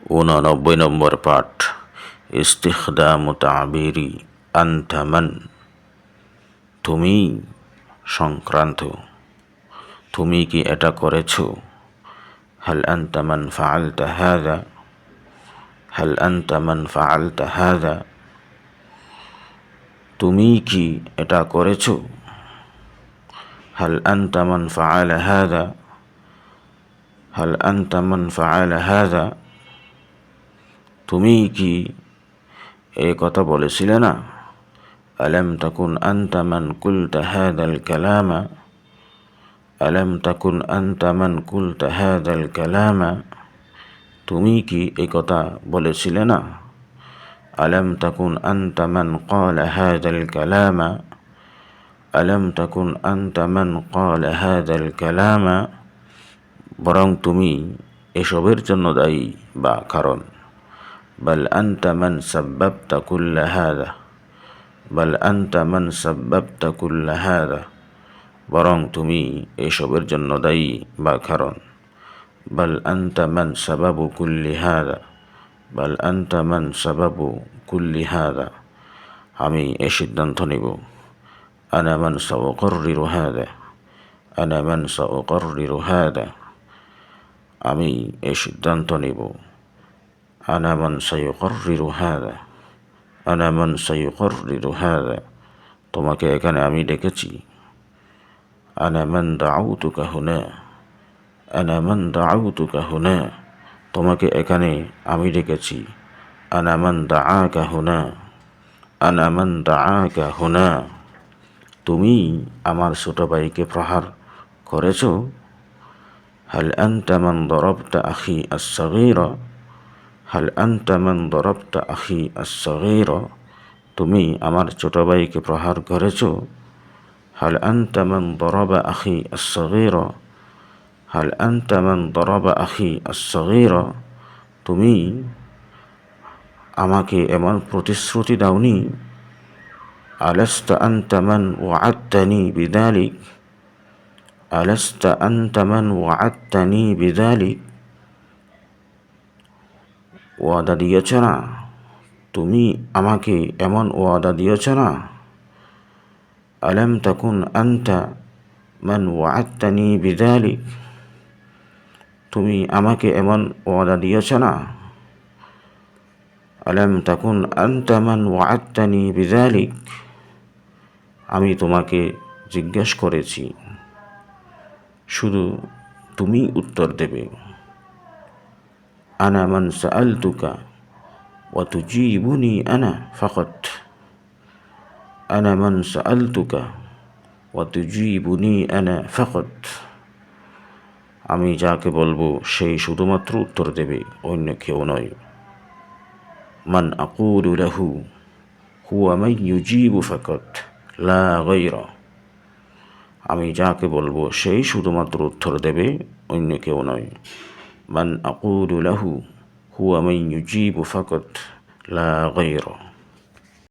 ঊননব্বই নম্বর পাঠ ইস্তিখদামু তাবিরি আনতা মান, তুমি সংক্রান্ত, তুমি কি এটা করেছো? হাল আনতা মান ফাআলতা হাযা, হাল আনতা মান ফাআলতা হাযা, তুমি কি এটা করেছো? হাল আনতা মান ফাআলা হাযা, হাল আনতা মান ফাআলা হাযা, তুমি কি এই কথা বলেছিলে না? আলাম তাকুন আনতা মান কুলতা হাযাল কালামা, আলাম তাকুন আনতা মান কুলতা হাযাল কালামা, তুমি কি এই কথা বলেছিলে না? আলাম তাকুন আনতা মান ক্বালা হাযাল কালামা, আলাম তাকুন আনতা মান ক্বালা হাযাল কালামা, বরং তুমি এসবের জন্য দায়ী বা কারণ। বাল আনতা মান সাব্বাবতা কুল্লা হাযা, বাল আনতা মান সাব্বাবতা কুল্লা হাযা, বরং তুমি এসবের জন্য দায়ী বা কারণ। বাল আনতা মান সাবাবু কুল্লি হাযা, বাল আনতা মান সাবাবু কুল্লি হাযা, আমি এ সিদ্ধান্ত নিব। আনা মান সাউকাররিরু হাযা, আনা মান সাউকাররিরু হাযা, আমি এ সিদ্ধান্ত নিব। আনা মান সায়ুকাররিরু হাযা, আনা মান সায়ুকাররিরু হাযা, তোমাকে এখানে আমি ডেকেছি। আনা মান দাউতুকা হুনা, আনা মান দাউতুকা হুনা, তোমাকে এখানে আমি ডেকেছি। আনা মান দাআকা হুনা, আনা মান দাআকা হুনা, তুমি আমার ছোট ভাইকে প্রহার করেছো। হাল আনতা মান দরবতা আখি আস-সাগীরা, হাল আনতা মান দরবতা আখি আস-সাগীরা, তুমি আমার ছোট ভাইকে প্রহার করেছো। হাল আনতা মান দরাবা আখি আস-সাগীরা, হাল আনতা মান দরাবা আখি আস-সাগীরা, তুমি আমাকে এমন প্রতিশ্রুতি দাওনি। আলাস্তা আনতা মান ওয়া'আদতানি বিযালিক, আলাস্তা আনতা মান ওয়া'আদতানি বিযালিক, ওয়াদা দিয়েছ না, তুমি আমাকে এমন ওয়াদা দিয়েছ না। আলাম তাকুন আনতা মান ওয়া'আদতানি বিযালিক, তুমি আমাকে এমন ওয়াদা দিয়েছ না। আলাম তাকুন আনতা মান ওয়া'আদতানি বিযালিক, আমি তোমাকে জিজ্ঞেস করেছি, শুধু তুমি উত্তর দেবে। আনা মান সাআলতুকা ওয়া তুজিবুনি আনা ফাকাত, আনা মান সাআলতুকা ওয়া তুজিবুনি আনা ফাকাত, আমি যাকে বলবো সেই শুধুমাত্র উত্তর দেবে, অন্য কেউ নয়। মান আকুলু লাহু হুয়া মান ইউজিবু ফাকাত লা গায়রা, আমি যাকে বলবো সেই শুধুমাত্র উত্তর দেবে, অন্য কেউ নয়। মান আকুলু লাহু হুয়া মান ইউজিবু ফাকাত লা গায়রা।